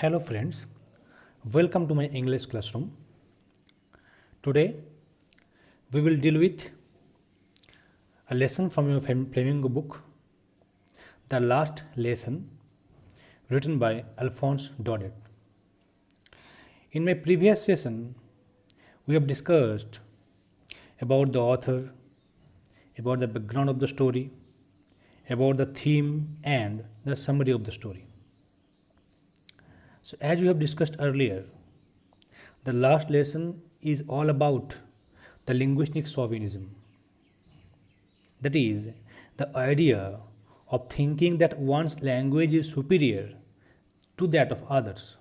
Hello friends, welcome to my English classroom. Today we will deal with a lesson from your Flamingo book, The Last Lesson, written by Alphonse Daudet. In my previous session, we have discussed about the author, about the background of the story, about the theme and the summary of the story. So as we have discussed earlier, the last lesson is all about the linguistic chauvinism. That is, the idea of thinking that one's language is superior to that of others.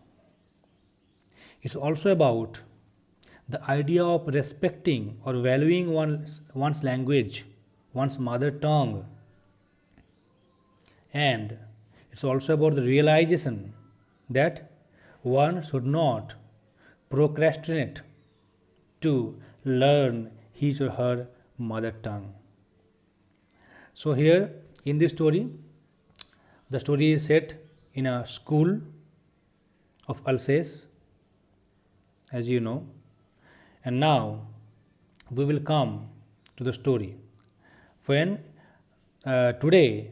It's also about the idea of respecting or valuing one's language, one's mother tongue. And it's also about the realization that one should not procrastinate to learn his or her mother tongue. So, here in this story, the story is set in a school of Alsace, as you know, and now we will come to the story. When today,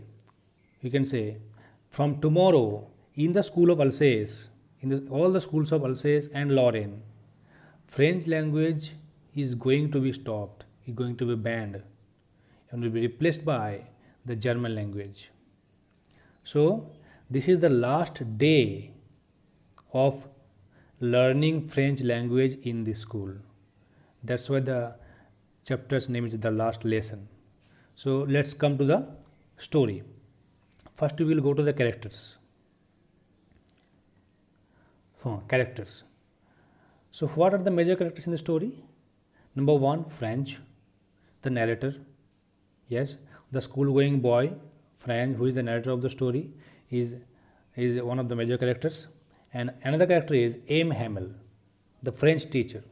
you can say, from tomorrow, in the school of Alsace, all the schools of Alsace and Lorraine, French language is going to be stopped, is going to be banned, and will be replaced by the German language. So, this is the last day of learning French language in the school. That's why the chapter's name is The Last Lesson. So, let's come to the story. First, we will go to the characters. Characters. So, what are the major characters in the story? Number one, French, the narrator. Yes, the school-going boy, French, who is the narrator of the story, is one of the major characters. And another character is M. Hamel, the French teacher.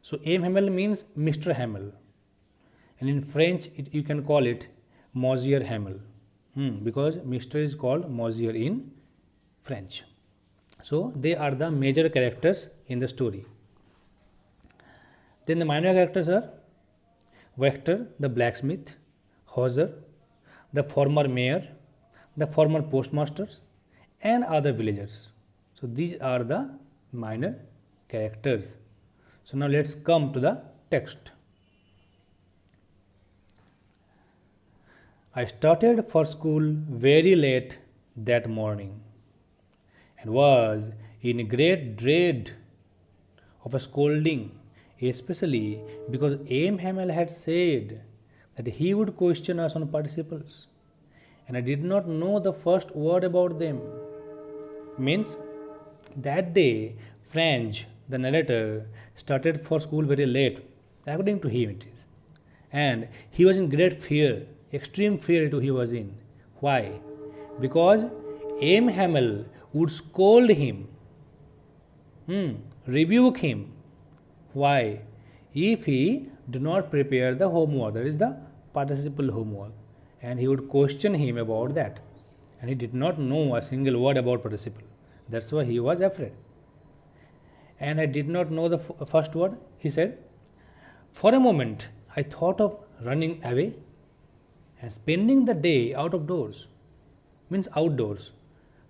So, M. Hamel means Mr. Hamel, and in French, you can call it Monsieur Hamel, because Mr. is called Monsieur in French. So, they are the major characters in the story. Then the minor characters are Vector, the blacksmith, Hauser, the former mayor, the former postmasters, and other villagers. So, these are the minor characters. So, now let's come to the text. I started for school very late that morning and was in great dread of a scolding, especially because M. Hamel had said that he would question us on participles, and I did not know the first word about them. Means that day, French, the narrator, started for school very late, according to him it is, and he was in great fear, extreme fear he was in. Why? Because M. Hamel would scold him, rebuke him. Why? If he did not prepare the homework, that is the participle homework, and he would question him about that, and he did not know a single word about participle. That's why he was afraid. And I did not know the first word. He said, for a moment I thought of running away and spending the day out of doors, means outdoors.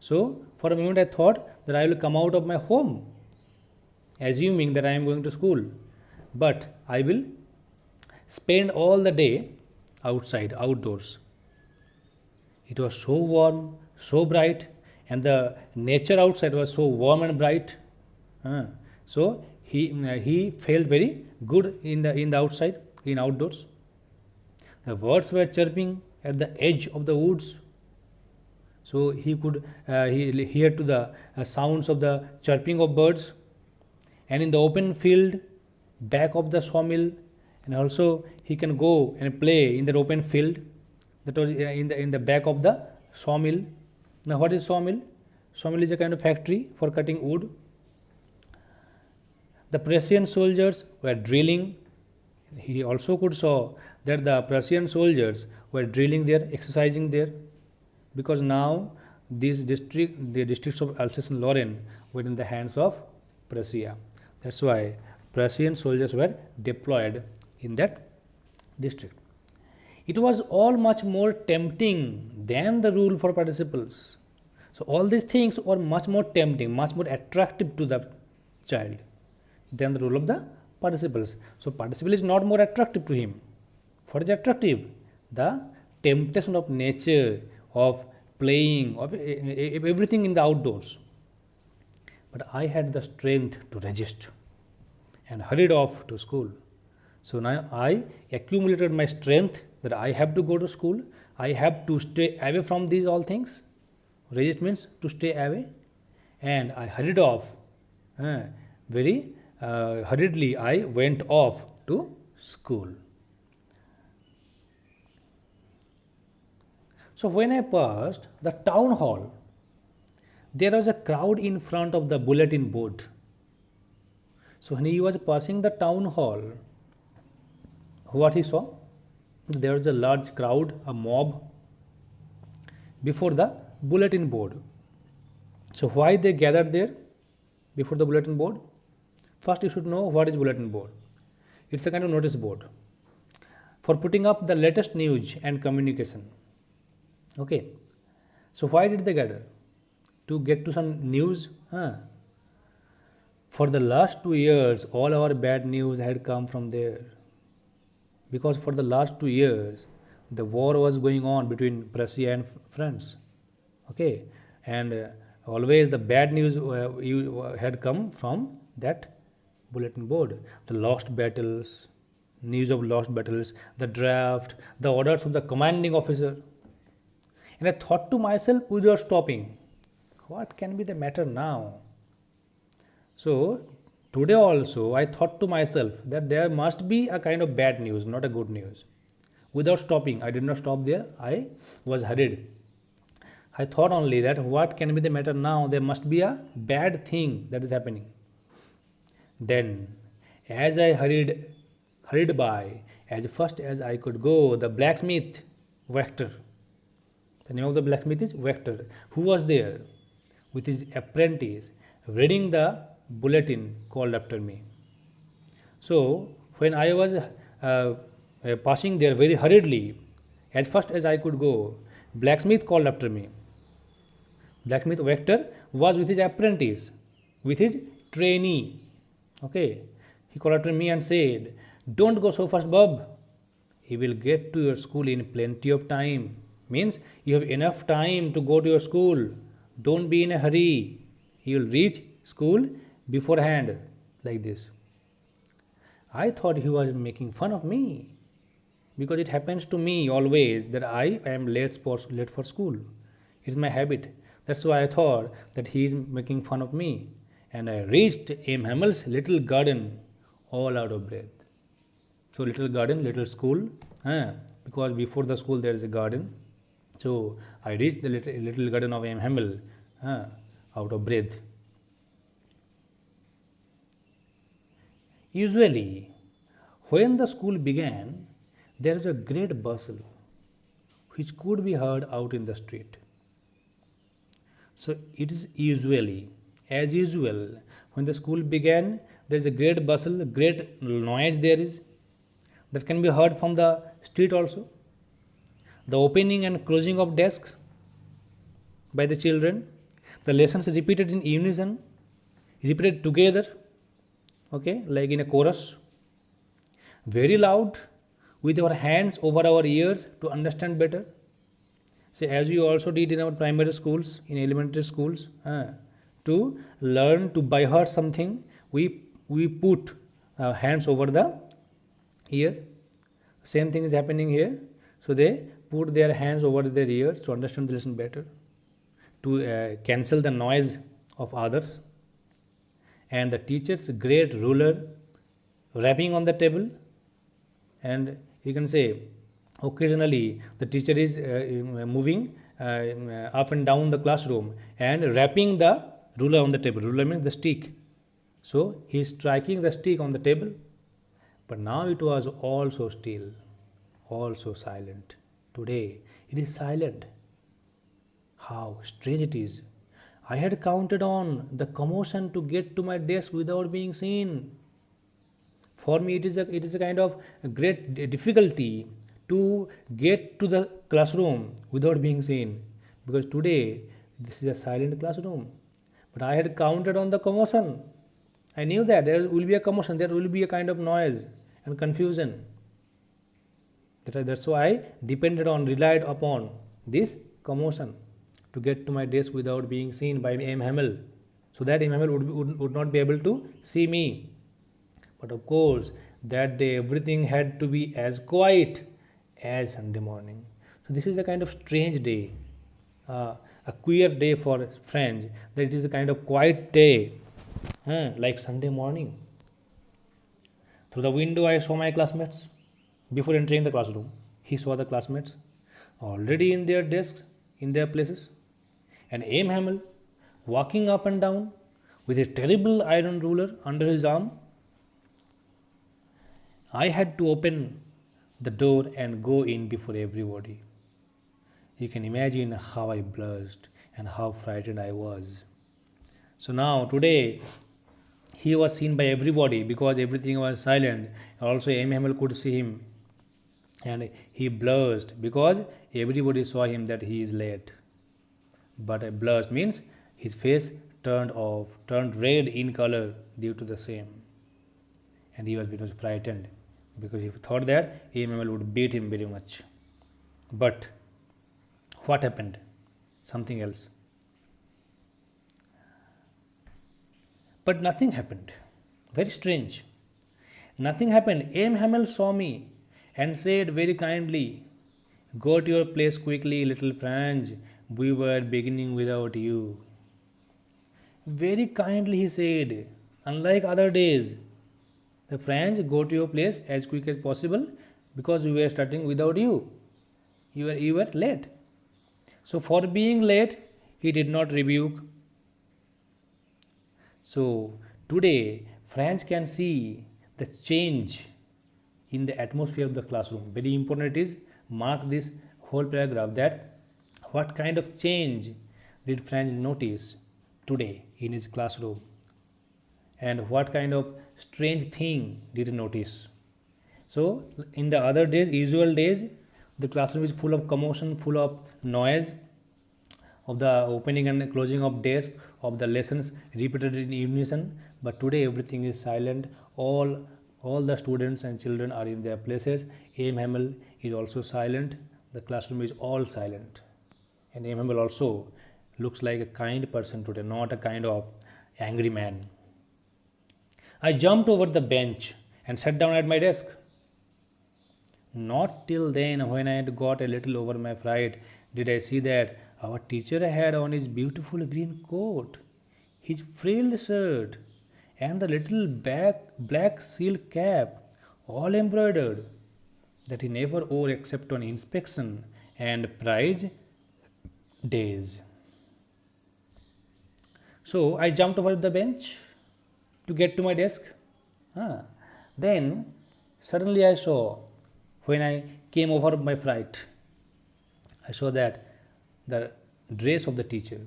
So, for a moment I thought that I will come out of my home, assuming that I am going to school, but I will spend all the day outside, outdoors. It was so warm, so bright, and the nature outside was so warm and bright. So he felt very good in the outside, in outdoors. The birds were chirping at the edge of the woods, so he could hear to the sounds of the chirping of birds. And in the open field back of the sawmill, and also he can go and play in the open field that was in the back of the sawmill. Now, what is sawmill? Sawmill is a kind of factory for cutting wood. The Prussian soldiers were drilling. He also could saw that the Prussian soldiers were drilling there, exercising there, because now the districts of Alsace-Lorraine were in the hands of Prussia. That's why Prussian soldiers were deployed in that district. It was all much more tempting than the rule for participles. So all these things were much more tempting, much more attractive to the child than the rule of the participles. So participle is not more attractive to him. What is attractive? The temptation of nature, of playing, of everything in the outdoors. But I had the strength to resist and hurried off to school. So now I accumulated my strength that I have to go to school. I have to stay away from these all things. Resist means to stay away. And I hurried off. Very hurriedly I went off to school. So when I passed the town hall, there was a crowd in front of the bulletin board. So when he was passing the town hall, what he saw? There was a large crowd, a mob before the bulletin board. So why they gathered there before the bulletin board? First you should know what is bulletin board. It's a kind of notice board for putting up the latest news and communication. Okay. So why did they gather? To get to some news? For the last 2 years, all our bad news had come from there. Because for the last 2 years, the war was going on between Prussia and France. Okay. And always the bad news had come from that bulletin board. The lost battles, news of lost battles, the draft, the orders of the commanding officer. And I thought to myself without stopping, what can be the matter now? So today also I thought to myself that there must be a kind of bad news, not a good news. Without stopping, I did not stop there, I was hurried. I thought only that what can be the matter now? There must be a bad thing that is happening. Then, as I hurried by, as fast as I could go, the blacksmith, Vector, the name of the blacksmith is Vector, who was there with his apprentice reading the bulletin called after me. So, when I was passing there very hurriedly, as fast as I could go, blacksmith called after me. Blacksmith Vector was with his apprentice, with his trainee. Okay, he called after me and said, "Don't go so fast, Bob. He will get to your school in plenty of time." Means you have enough time to go to your school. Don't be in a hurry. He will reach school beforehand, like this. I thought he was making fun of me, because it happens to me always that I am late for school. It's my habit. That's why I thought that he is making fun of me. And I reached M. Hammel's little garden all out of breath. So little garden, little school, because before the school there is a garden. So I reached the little garden of M. Hamel out of breath. Usually, when the school began, there is a great bustle which could be heard out in the street. So it is usually, as usual, when the school began, there is a great bustle, great noise there is, that can be heard from the street also. The opening and closing of desks by the children, the lessons repeated in unison, repeated together, okay, like in a chorus, very loud, with our hands over our ears to understand better. So as we also did in our primary schools, in elementary schools, to learn to by heart something, we put hands over the ear. Same thing is happening here. So they put their hands over their ears to understand the lesson better, to cancel the noise of others. And the teacher's great ruler rapping on the table, and you can say occasionally the teacher is moving up and down the classroom and rapping the ruler on the table. Ruler means the stick. So he is striking the stick on the table. But now it was all so still, all so silent. Today it is silent. How strange it is. I had counted on the commotion to get to my desk without being seen. For me, it is a kind of a great difficulty to get to the classroom without being seen, because today this is a silent classroom. But I had counted on the commotion. I knew that there will be a commotion, there will be a kind of noise and confusion. That's why I relied upon this commotion to get to my desk without being seen by M. Hamel, so that M. Hamel would not be able to see me. But of course, that day everything had to be as quiet as Sunday morning. So this is a kind of strange day, a queer day for French, that it is a kind of quiet day, like Sunday morning. Through the window, I saw my classmates. Before entering the classroom, he saw the classmates already in their desks, in their places, and M. Hamel walking up and down with a terrible iron ruler under his arm. I had to open the door and go in before everybody. You can imagine how I blushed and how frightened I was. So now, today, he was seen by everybody because everything was silent. Also, M. Hamel could see him, and he blushed because everybody saw him that he is late. But a blush means his face turned red in color due to the same, and he was very much frightened because he thought that Emmanuel would beat him very much. But what happened? Something else. But nothing happened. Very strange. Nothing happened. M. Hamel saw me and said very kindly, "Go to your place quickly, little Franz. We were beginning without you." Very kindly he said, unlike other days, the Franz, go to your place as quick as possible because we were starting without you. You were late. So for being late, he did not rebuke. So today, Franz can see the change in the atmosphere of the classroom. Very important it is, mark this whole paragraph, that what kind of change did Franz notice today in his classroom, and what kind of strange thing did he notice. So in the other days, usual days, the classroom is full of commotion, full of noise, of the opening and closing of desk, of the lessons repeated in unison. But today everything is silent. All the students and children are in their places. M. Hamel is also silent. The classroom is all silent. And M. Hamel also looks like a kind person today, not a kind of angry man. I jumped over the bench and sat down at my desk. Not till then, when I had got a little over my fright, did I see that our teacher had on his beautiful green coat, his frilled shirt, and the little black silk cap, all embroidered, that he never wore except on inspection and prize days. So I jumped over the bench to get to my desk. Then suddenly I saw, when I came over my fright, I saw that the dress of the teacher,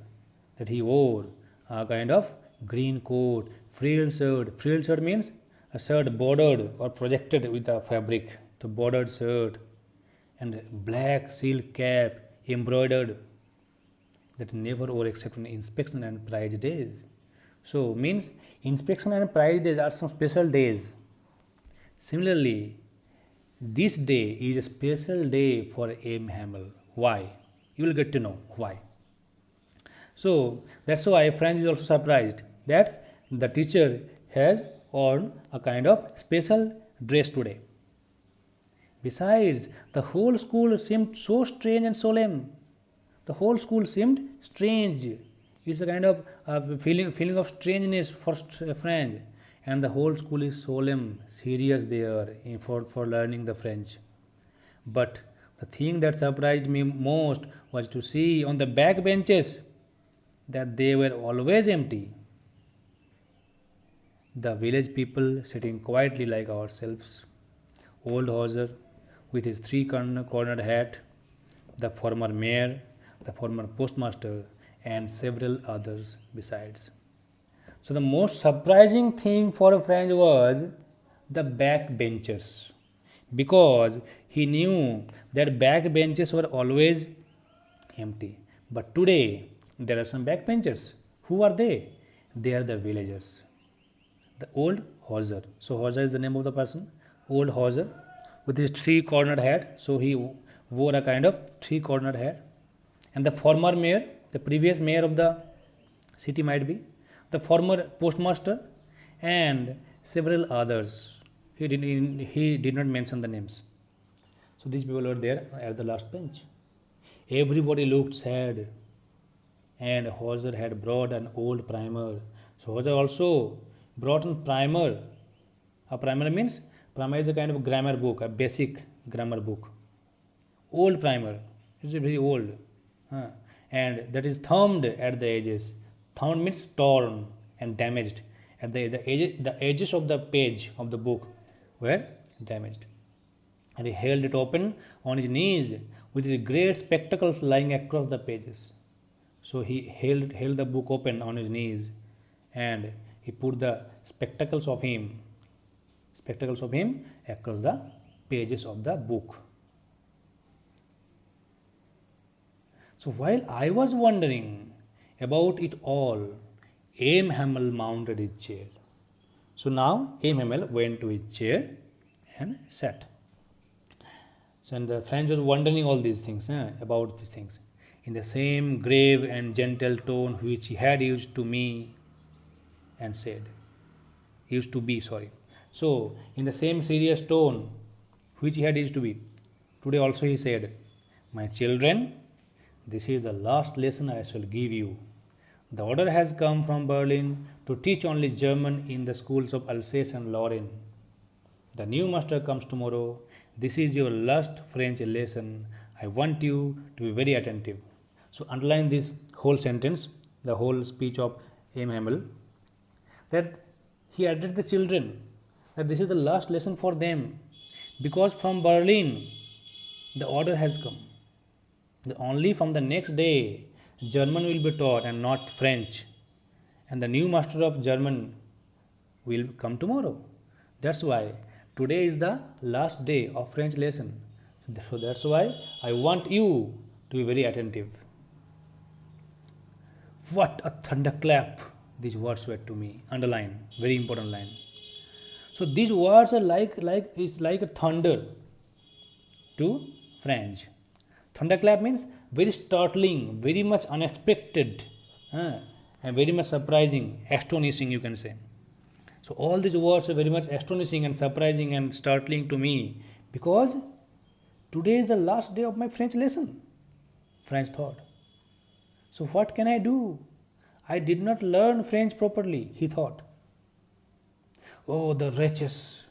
that he wore a kind of green coat, frilled shirt. Frilled shirt means a shirt bordered or projected with a fabric, the bordered shirt, and black silk cap embroidered, that he never wore except on inspection and prize days. So means inspection and prize days are some special days. Similarly, this day is a special day for M. Hamel. Why? You will get to know why. So that's why Franz is also surprised that the teacher has worn a kind of special dress today. Besides, the whole school seemed so strange and solemn. The whole school seemed strange. It's a kind of feeling of strangeness for French, and the whole school is solemn, serious there for learning the French. But the thing that surprised me most was to see on the back benches that they were always empty. The village people sitting quietly like ourselves. Old Hauser with his three-cornered hat, the former mayor, the former postmaster, and several others besides. So, the most surprising thing for Franz was the backbenchers, because he knew that backbenches were always empty. But today, there are some backbenchers. Who are they? They are the villagers. The old Hauser. So, Hauser is the name of the person. Old Hauser with his three-cornered hat. So, he wore a kind of three-cornered hat. And the former mayor, the previous mayor of the city might be, the former postmaster, and several others. He did not mention the names. So, these people were there at the last bench. Everybody looked sad, and Hauser had brought an old primer. So, Hauser also brought a primer. A primer means, primer is a kind of grammar book, a basic grammar book. Old primer, it's very old, and that is thumbed at the edges. Thumbed means torn and damaged. At the edges of the page of the book were damaged. And he held it open on his knees with his great spectacles lying across the pages. So he held the book open on his knees, and he put the spectacles of him across the pages of the book. So while I was wondering about it all, Aim Hamel mounted his chair. So now Aim Hamel went to his chair and sat. So and the Franz was wondering all these things, about these things, in the same grave and gentle tone which he had used to me and said. Used to be, sorry. So in the same serious tone which he had used to be, today also he said, "My children, this is the last lesson I shall give you. The order has come from Berlin to teach only German in the schools of Alsace and Lorraine. The new master comes tomorrow. This is your last French lesson. I want you to be very attentive." So underline this whole sentence, the whole speech of Aim Hamel, that he addressed the children, that this is the last lesson for them, because from Berlin the order has come. Only from the next day German will be taught and not French, and the new master of German will come tomorrow. That's why today is the last day of French lesson. So that's why I want you to be very attentive. What a thunderclap these words were to me. Underline, very important line. So these words are like a thunder to French. Thunderclap means very startling, very much unexpected, and very much surprising, astonishing, you can say. So all these words are very much astonishing and surprising and startling to me, because today is the last day of my French lesson. Franz thought. So what can I do? I did not learn French properly, he thought. Oh, the wretches!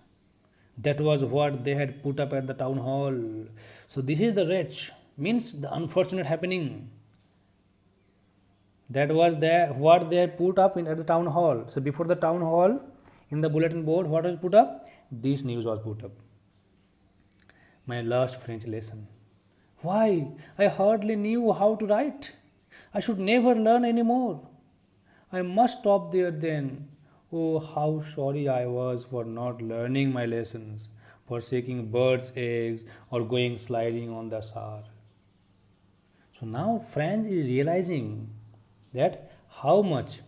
That was what they had put up at the town hall. So this is the wretch, means the unfortunate happening. That was what they had put up at the town hall. So before the town hall, in the bulletin board, what was put up? This news was put up. My last French lesson. Why? I hardly knew how to write. I should never learn any more. I must stop there then. Oh, how sorry I was for not learning my lessons, forsaking birds' eggs or going sliding on the Saar. So now Franz is realizing that how much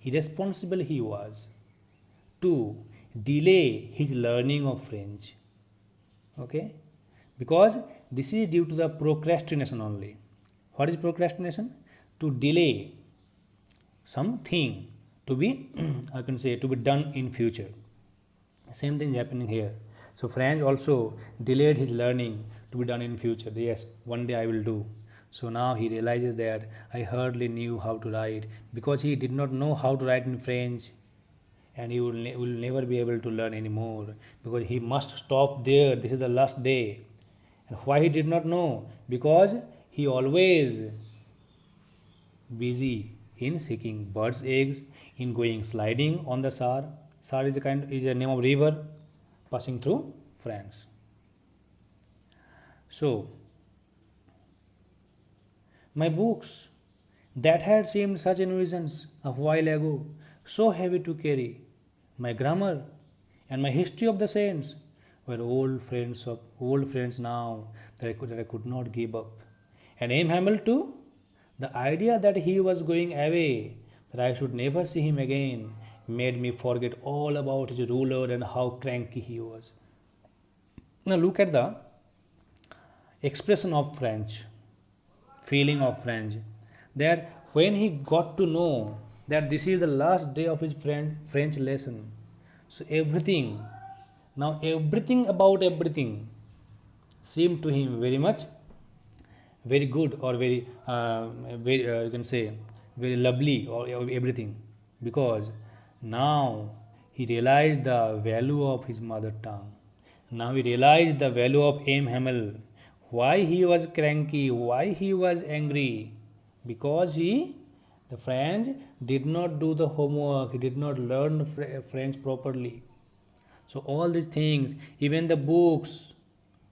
irresponsible he was to delay his learning of French. Okay? Because this is due to the procrastination only. What is procrastination? To delay something to be, I can say, to be done in future. Same thing is happening here. So Franz also delayed his learning to be done in future. Yes, one day I will do. So now he realizes that I hardly knew how to write, because he did not know how to write in French, and he will never be able to learn anymore, because he must stop there. This is the last day. And why he did not know? Because he always busy in seeking birds' eggs, in going sliding on the Saar. Saar is a name of river passing through France. So My books, that had seemed such a nuisance a while ago, so heavy to carry. My grammar and my history of the saints were old friends now that I could not give up. And Aim Hamel too? The idea that he was going away, that I should never see him again, made me forget all about his ruler and how cranky he was. Now look at the expression of French, feeling of French, that when he got to know that this is the last day of his French lesson, so everything about everything seemed to him very much very good or very you can say very lovely or everything, because now he realized the value of his mother tongue. Now he realized the value of Aim Hamel, why he was cranky, why he was angry, because the French did not do the homework, he did not learn French properly. So all these things, even the books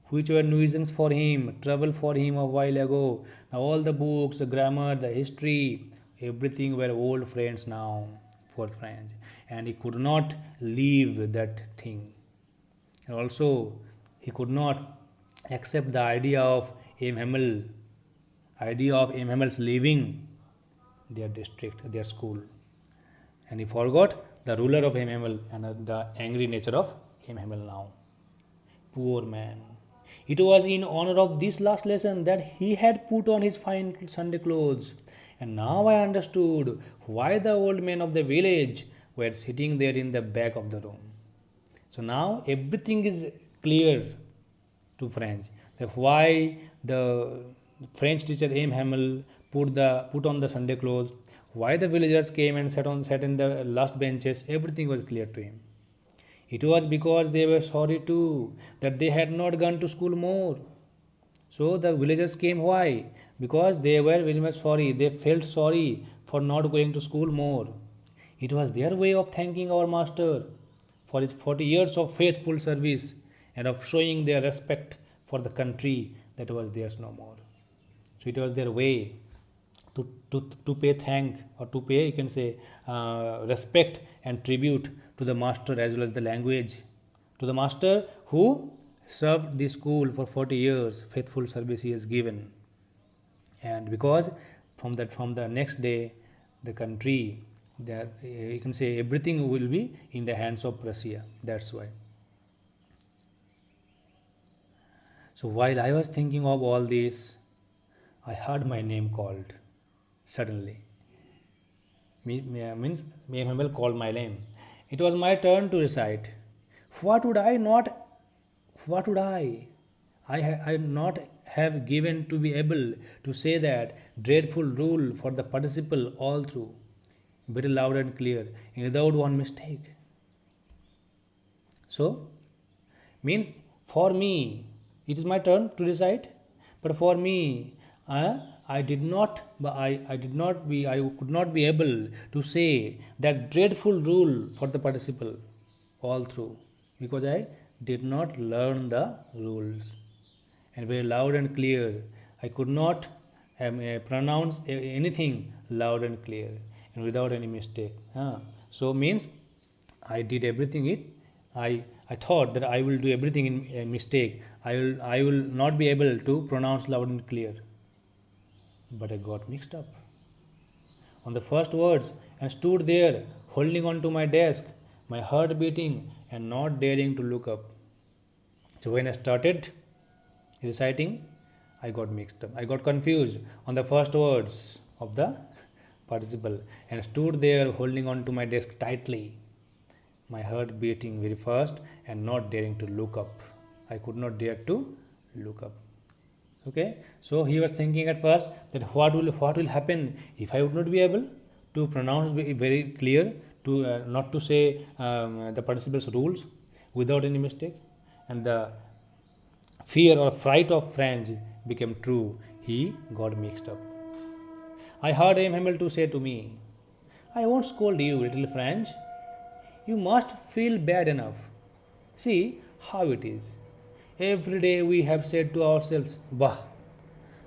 which were nuisance for him, trouble for him a while ago, now all the books, the grammar, the history, everything were old friends now for French, and he could not leave that thing. And also, he could not accept the idea of Aim Hammel's leaving their district, their school, and he forgot the ruler of Aim Hamel and the angry nature of Aim Hamel now. Poor man. It was in honor of this last lesson that he had put on his fine Sunday clothes. And now I understood why the old men of the village were sitting there in the back of the room. So now everything is clear to French. That why the French teacher Aim Hamel put on the Sunday clothes, why the villagers came and sat in the last benches, everything was clear to him. It was because they were sorry too that they had not gone to school more. So the villagers came why? Because they were very much sorry. They felt sorry for not going to school more. It was their way of thanking our master for his 40 years of faithful service and of showing their respect for the country that was theirs no more. So it was their way to pay thank, or to pay, you can say, respect and tribute to the master as well as the language, to the master who served the school for 40 years, faithful service he has given. And because from the next day, the country, that you can say, everything will be in the hands of Prussia. That's why. So while I was thinking of all this, I heard my name called suddenly. Means Hamel called my name. It was my turn to recite. What would I not? What would I not have given to be able to say that dreadful rule for the participle all through, very loud and clear, and without one mistake. So, means for me, it is my turn to recite, but for me, I could not be able to say that dreadful rule for the participle all through, because I did not learn the rules. And very loud and clear, I could not pronounce anything loud and clear and without any mistake. So means I did everything I thought that I will do everything in a mistake. I will not be able to pronounce loud and clear. But I got mixed up on the first words and stood there holding on to my desk, my heart beating and not daring to look up. So when I started reciting, I got mixed up. I got confused on the first words of the participle and stood there holding on to my desk tightly, my heart beating very fast and not daring to look up. I could not dare to look up. Okay, so he was thinking at first that what will happen if I would not be able to pronounce very clear, to not to say the participles rules without any mistake, and the fear or fright of French became true. He got mixed up. I heard Aim Hamel to say to me, I won't scold you, little French. You must feel bad enough. See how it is. Every day we have said to ourselves, Bah,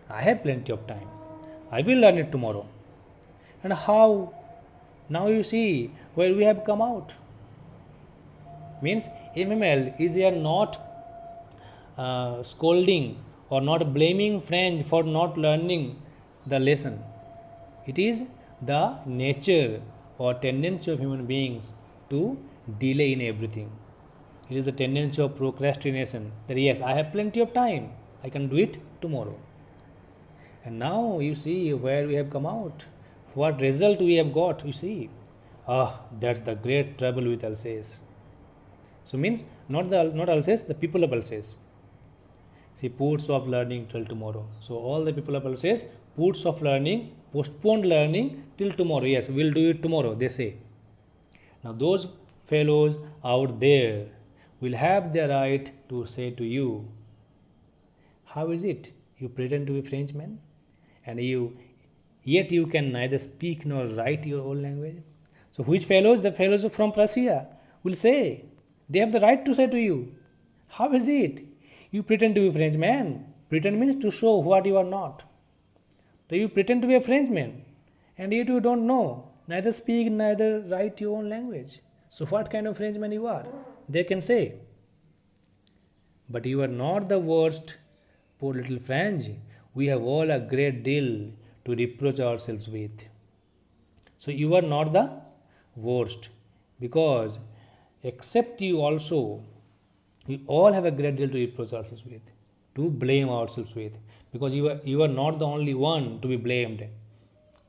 I have plenty of time. I will learn it tomorrow. And how? Now you see where we have come out. Means MML is here not scolding or not blaming French for not learning the lesson. It is the nature or tendency of human beings to delay in everything. It is the tendency of procrastination that yes, I have plenty of time, I can do it tomorrow. And now you see where we have come out, what result we have got. You see, that's the great trouble with Alsace. So means not Alsace, the people of Alsace. See, puts off learning till tomorrow. So all the people of Alsace puts off learning, postponed learning till tomorrow. Yes, we'll do it tomorrow, they say. Now those fellows out there will have the right to say to you, how is it you pretend to be Frenchman and yet you can neither speak nor write your own language? So which fellows? The fellows from Prussia will say, they have the right to say to you, how is it you pretend to be Frenchman? Pretend means to show what you are not. So you pretend to be a Frenchman and yet you don't know, neither speak, neither write your own language. So what kind of Frenchman you are? They can say. But you are not the worst, poor little French. We have all a great deal to reproach ourselves with. So you are not the worst, because except you also, we all have a great deal to reproach ourselves with, to blame ourselves with, because you are not the only one to be blamed.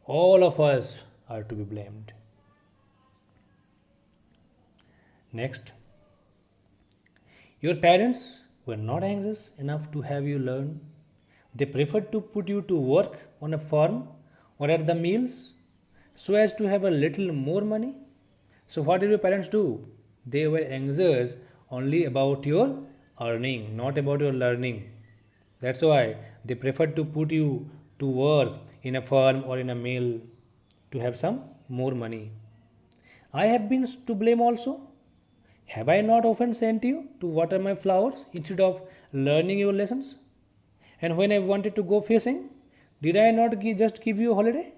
All of us are to be blamed. Next, your parents were not anxious enough to have you learn. They preferred to put you to work on a farm or at the mills so as to have a little more money. So, what did your parents do? They were anxious only about your earning, not about your learning. That's why they preferred to put you to work in a farm or in a mill to have some more money. I have been to blame also. Have I not often sent you to water my flowers instead of learning your lessons? And when I wanted to go fishing, did I not just give you a holiday?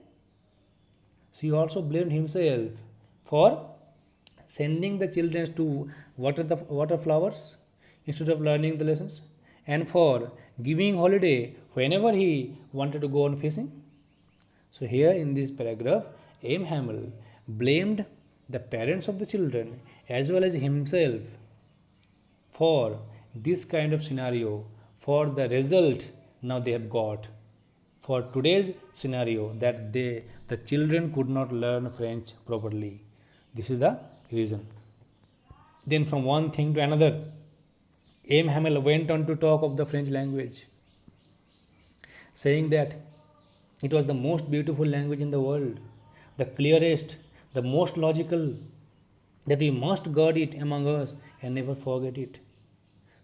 So he also blamed himself for sending the children to water flowers instead of learning the lessons, and for giving holiday whenever he wanted to go on fishing. So here in this paragraph, M. Hamel blamed the parents of the children as well as himself for this kind of scenario, for the result now they have got, for today's scenario that the children could not learn French properly. This is the reason. Then from one thing to another, M. Hamel went on to talk of the French language, saying that it was the most beautiful language in the world, the clearest, the most logical, that we must guard it among us and never forget it.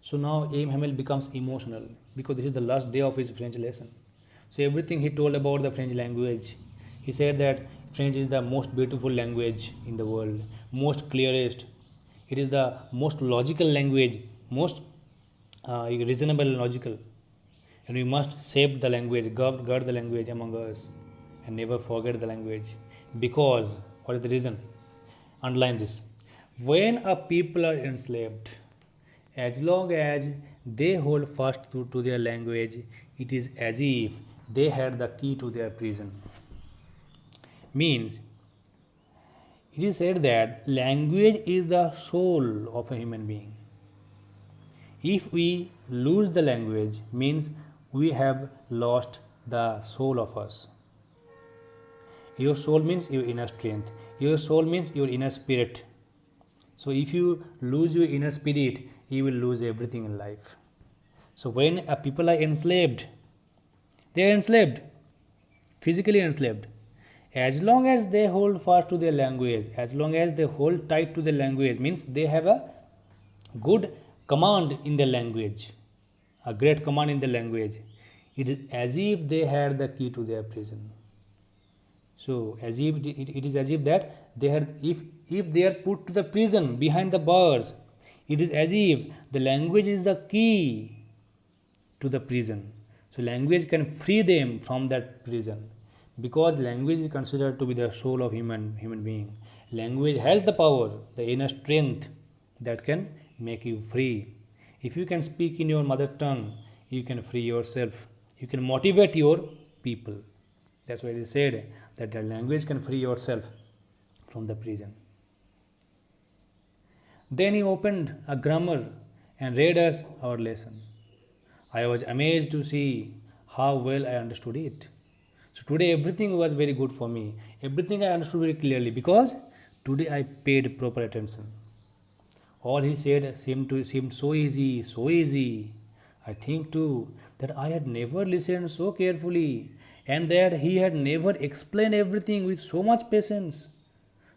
So now M. Hamel becomes emotional because this is the last day of his French lesson. So everything he told about the French language, he said that French is the most beautiful language in the world, most clearest. It is the most logical language, most reasonable and logical. And we must save the language, guard the language among us and never forget the language. Because, what is the reason? Underline this. When a people are enslaved, as long as they hold fast to their language, it is as if they had the key to their prison. Means, it is said that language is the soul of a human being. If we lose the language, means we have lost the soul of us. Your soul means your inner strength. Your soul means your inner spirit. So if you lose your inner spirit, you will lose everything in life. So when a people are enslaved, they are enslaved, physically enslaved. As long as they hold fast to their language, as long as they hold tight to the language, means they have a good command in the language, a great command in the language. It is as if they had the key to their prison. So as if it is as if that they had, if they are put to the prison behind the bars, it is as if the language is the key to the prison. So language can free them from that prison. because language is considered to be the soul of human being. Language has the power, the inner strength that can make you free. If you can speak in your mother tongue, you can free yourself. You can motivate your people. That's why it is said that the language can free yourself from the prison. Then he opened a grammar and read us our lesson. I was amazed to see how well I understood it. So today everything was very good for me. Everything I understood very clearly because today I paid proper attention. All he said seemed so easy, so easy. I think too that I had never listened so carefully and that he had never explained everything with so much patience.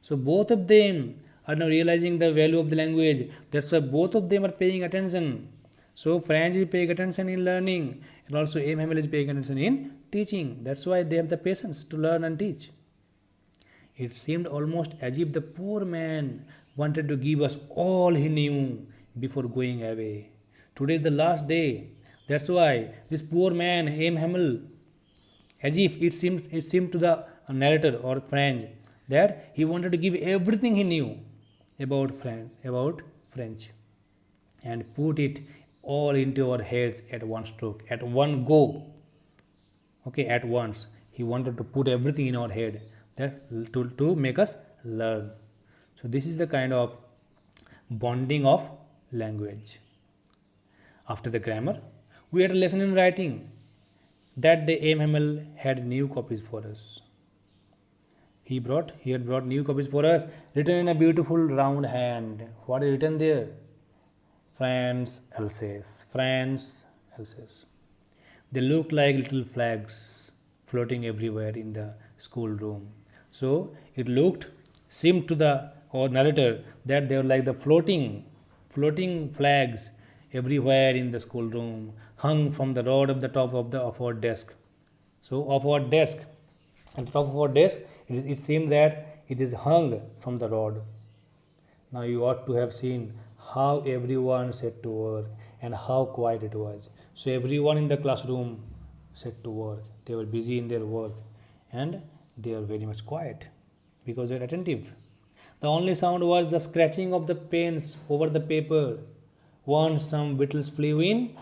So both of them are now realizing the value of the language. That's why both of them are paying attention. So Franz is paying attention in learning and also M. Hamel is paying attention in teaching. That's why they have the patience to learn and teach. It seemed almost as if the poor man wanted to give us all he knew before going away. Today is the last day. That's why this poor man, M. Hamel, as if it seemed to the narrator or Franz that he wanted to give everything he knew about French and put it all into our heads at one stroke, at one go. Okay, at once. He wanted to put everything in our head that to make us learn. So this is the kind of bonding of language. After the grammar, we had a lesson in writing. That day M. Hamel had new copies for us. He had brought new copies for us, written in a beautiful round hand. What is written there? France, Alsace. France, Alsace. They looked like little flags floating everywhere in the schoolroom. So it seemed to the narrator that they were like the floating flags everywhere in the schoolroom, hung from the rod of the top of our desk. So of our desk, at the top of our desk, it seemed that it is hung from the rod. Now you ought to have seen how everyone set to work and how quiet it was. So everyone in the classroom set to work. They were busy in their work and they were very much quiet because they were attentive. The only sound was the scratching of the pens over the paper. Once some beetles flew in,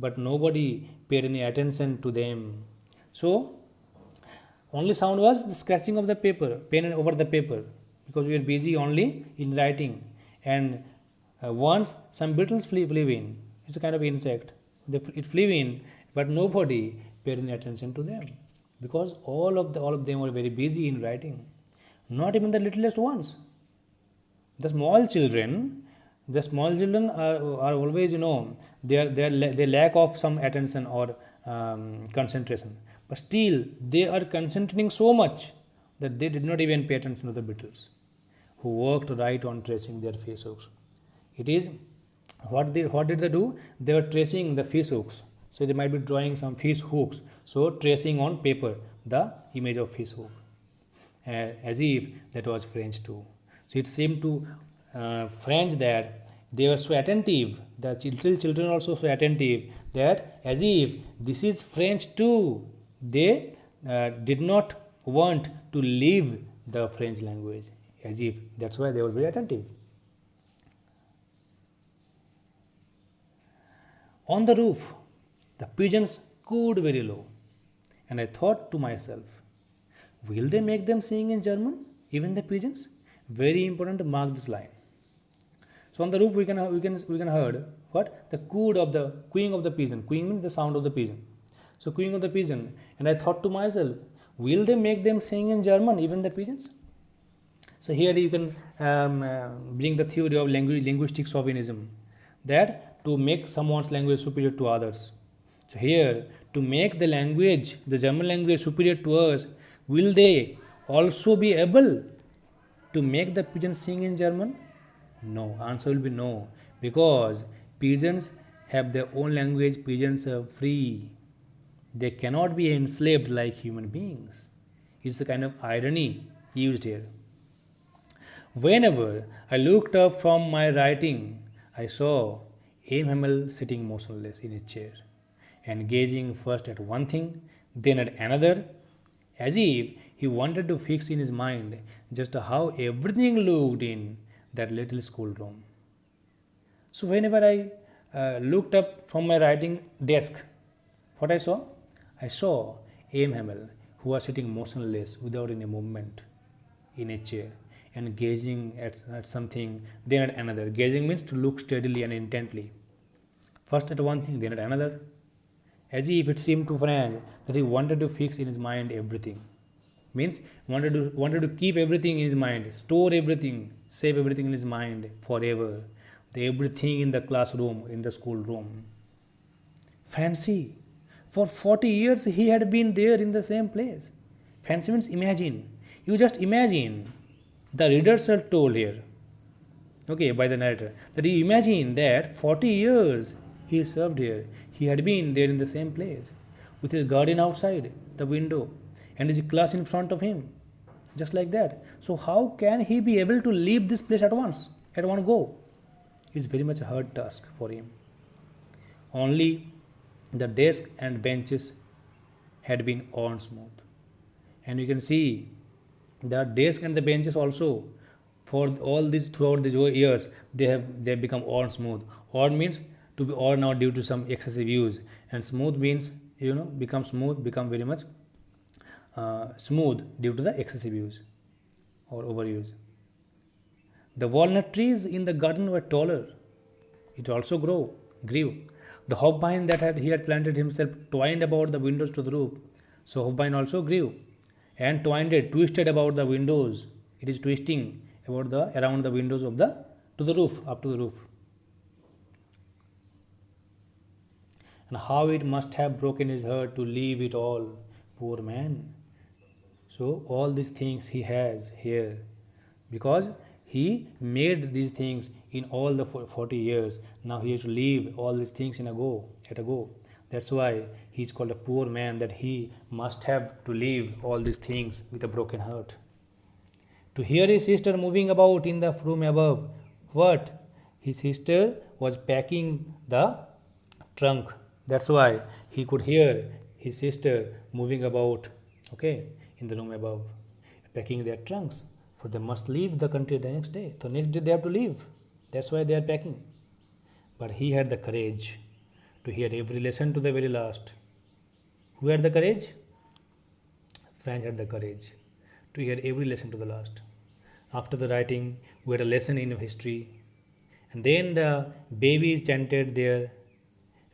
but nobody paid any attention to them. So only sound was the scratching of the pen over the paper, because we were busy only in writing. And once some beetles flew in. It's a kind of insect. It flew in, but nobody paid any attention to them because all of them were very busy in writing. Not even the littlest ones. The small children are always, they lack of some attention or concentration. But still, they are concentrating so much that they did not even pay attention to the beetles, who worked right on tracing their fish hooks. It is what did they do? They were tracing the fish hooks. So they might be drawing some fish hooks. So tracing on paper the image of fish hook, as if that was French too. So it seemed to French that they were so attentive. The little children also so attentive that as if this is French too. They did not want to leave the French language, as if that's why they were very attentive. On the roof, the pigeons cooed very low, and I thought to myself, will they make them sing in German, even the pigeons? Very important to mark this line. So on the roof we can heard what? The cooing of the pigeon. Cooing means the sound of the pigeon. So cooing of the pigeon, and I thought to myself, will they make them sing in German, even the pigeons? So here you can bring the theory of linguistic chauvinism, that to make someone's language superior to others. So here, to make the German language superior to us, will they also be able to make the pigeons sing in German? No, answer will be no, because pigeons have their own language. Pigeons are free. They cannot be enslaved like human beings. It's a kind of irony used here. Whenever I looked up from my writing, I saw M. Hamel sitting motionless in his chair and gazing first at one thing, then at another, as if he wanted to fix in his mind just how everything looked in that little schoolroom. So, whenever I looked up from my writing desk, what I saw? I saw M. Hamel, who was sitting motionless without any movement in a chair and gazing at something, then at another. Gazing means to look steadily and intently. First at one thing, then at another, as if it seemed to Frank that he wanted to fix in his mind everything. Means wanted to keep everything in his mind, store everything, save everything in his mind forever. The everything in the classroom, in the schoolroom. Fancy. For 40 years he had been there in the same place. Fancy means imagine. You just imagine. The readers are told here, okay, by the narrator, that you imagine that 40 years he served here. He had been there in the same place, with his garden outside the window and his class in front of him, just like that. So, how can he be able to leave this place at once, at one go? It's very much a hard task for him. Only the desk and benches had been worn smooth, and you can see the desk and the benches also, for all these throughout these years, they have become worn smooth. Worn means to be worn out due to some excessive use, and smooth means become smooth, become very much smooth due to the excessive use or overuse. The walnut trees in the garden were taller. It also grew. The hopvine that he had planted himself twined about the windows to the roof. So hopvine also grew and twisted about the windows. It is twisting around the windows of the to the roof, up to the roof. And how it must have broken his heart to leave it all, poor man. So all these things he has here, because he made these things in all the 40 years. Now he has to leave all these things at a go. That's why he is called a poor man, that he must have to leave all these things with a broken heart. To hear his sister moving about in the room above, what? His sister was packing the trunk. That's why he could hear his sister moving about, okay, in the room above, packing their trunks. For they must leave the country the next day. So next day they have to leave. That's why they are packing. But he had the courage to hear every lesson to the very last. Who had the courage? Frank had the courage to hear every lesson to the last. After the writing, we had a lesson in history. And then the babies chanted their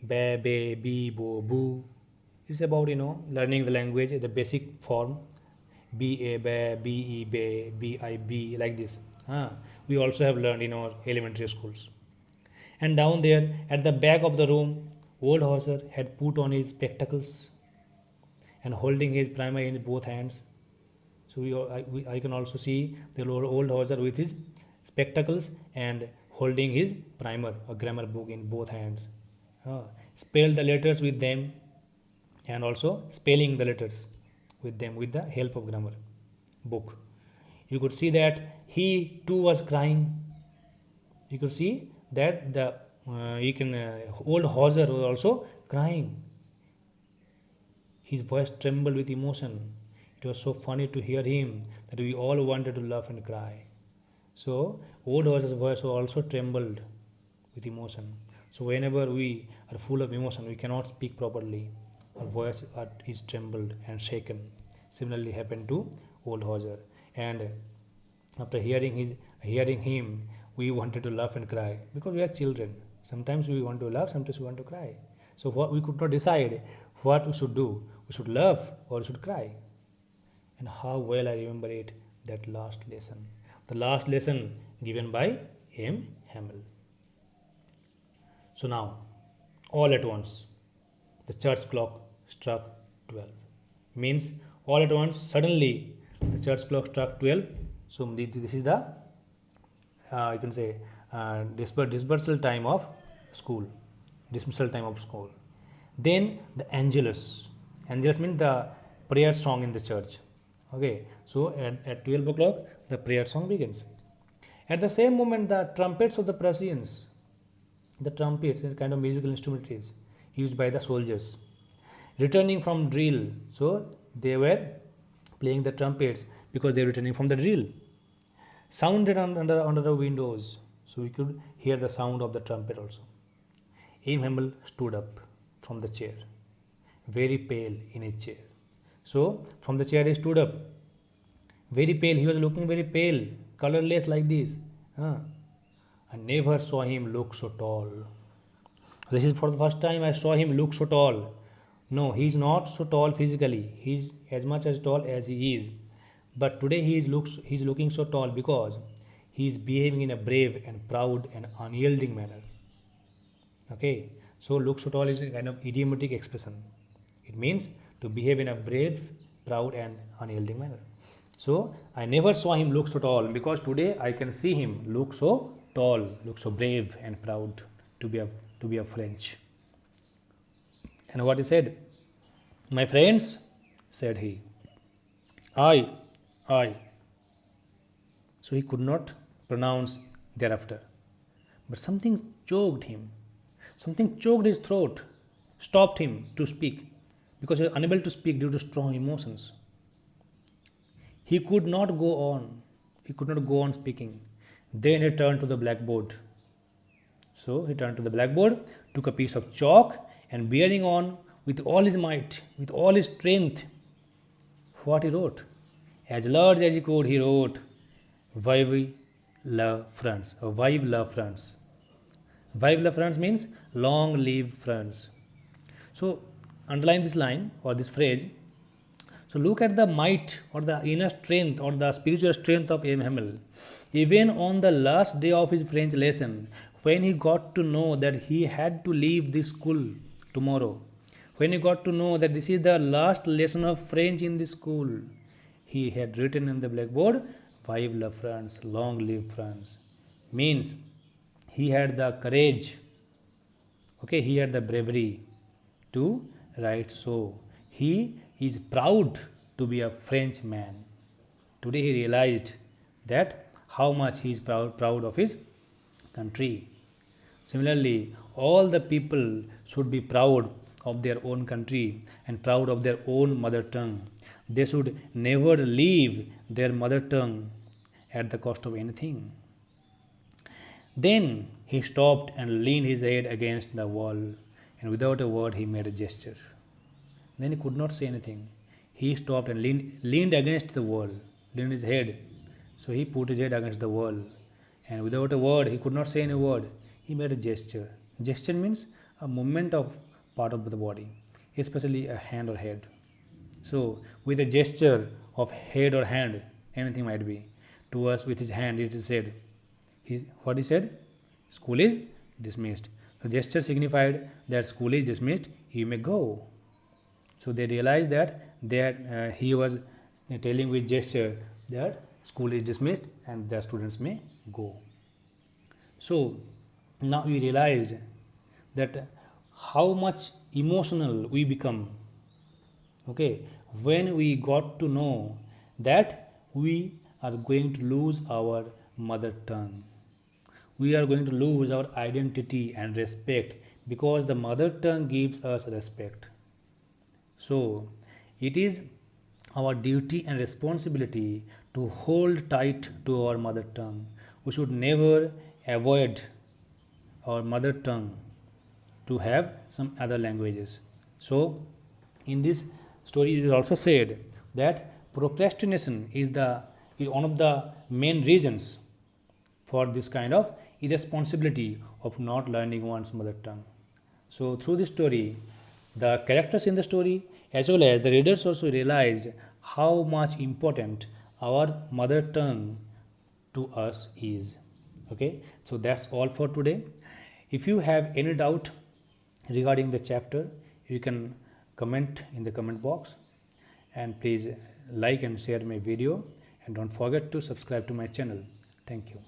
ba, be, bi, bo, boo. It's about, learning the language, the basic form. B-A, ba, B-E, be, B-I-B, like this. We also have learned in our elementary schools. And down there, at the back of the room, old Hauser had put on his spectacles and holding his primer in both hands. So I can also see the old Hauser with his spectacles and holding his primer, a grammar book, in both hands. Spell the letters with them, and also spelling the letters with them with the help of grammar book. You could see that he too was crying. You could see that the old Hauser was also crying. His voice trembled with emotion. It was so funny to hear him that we all wanted to laugh and cry. So old Hauser's voice also trembled with emotion. So whenever we are full of emotion, we cannot speak properly. Our voice is trembled and shaken. Similarly happened to old Hauser. And after hearing him, we wanted to laugh and cry, because we are children. Sometimes we want to laugh, sometimes we want to cry. So we could not decide what we should do. We should laugh or we should cry. And how well I remember it, that last lesson. The last lesson given by M. Hamel. So now, all at once, the church clock struck 12. Means all at once, suddenly, the church clock struck 12. So this is the, you can say, dispersal time of school. Dismissal time of school. Then the Angelus. Angelus means the prayer song in the church. Okay, so at 12 o'clock, the prayer song begins. At the same moment, the trumpets of the Prussians, the trumpets, a kind of musical instrument is used by the soldiers, returning from drill. So they were playing the trumpets because they were returning from the drill. Sounded under the windows, so we could hear the sound of the trumpet also. Abraham stood up from the chair, very pale in his chair. So from the chair he stood up, very pale. He was looking very pale, colorless like this. I never saw him look so tall. This is for the first time I saw him look so tall. No, he is not so tall physically. He is as much as tall as he is. But today he is looking so tall because he is behaving in a brave and proud and unyielding manner. Okay, so look so tall is a kind of idiomatic expression. It means to behave in a brave, proud and unyielding manner. So I never saw him look so tall because today I can see him look so tall, look so brave and proud to be a French. And what he said? My friends, said he, I. So he could not pronounce thereafter. But something choked him. Something choked his throat, stopped him to speak because he was unable to speak due to strong emotions. He could not go on. He could not go on speaking. Then he turned to the blackboard. So he turned to the blackboard, took a piece of chalk, and bearing on with all his might, with all his strength, what he wrote. As large as he could, he wrote, Vive la France, or Vive la France. Vive la France means long live France. So underline this line or this phrase. So look at the might or the inner strength or the spiritual strength of M. Hamel. Even on the last day of his French lesson, when he got to know that he had to leave this school tomorrow, when he got to know that this is the last lesson of French in this school, he had written in the blackboard, Vive la France, long live France. Means he had the courage, okay, he had the bravery to write so. He is proud to be a French man. Today he realized that how much he is proud of his country. Similarly, all the people should be proud of their own country and proud of their own mother tongue. They should never leave their mother tongue at the cost of anything. Then he stopped and leaned his head against the wall, and without a word he made a gesture. Then he could not say anything. He stopped and leaned against the wall, leaned his head. So he put his head against the wall, and without a word, he could not say any word. He made a gesture. Gesture means a movement of part of the body, especially a hand or head. So with a gesture of head or hand, anything might be, to us with his hand it is said, what he said? School is dismissed. So gesture signified that school is dismissed, you may go. So they realized that he was telling with gesture that school is dismissed and the students may go. So now we realized that how much emotional we become, okay, when we got to know that we are going to lose our mother tongue. We are going to lose our identity and respect because the mother tongue gives us respect. So it is our duty and responsibility to hold tight to our mother tongue. We should never avoid our mother tongue to have some other languages. So in this story it is also said that procrastination is one of the main reasons for this kind of irresponsibility of not learning one's mother tongue. So through this story, the characters in the story as well as the readers also realized how much important our mother tongue to us is. Okay, so that's all for today. If you have any doubt regarding the chapter, you can comment in the comment box, and please like and share my video, and don't forget to subscribe to my channel. Thank you.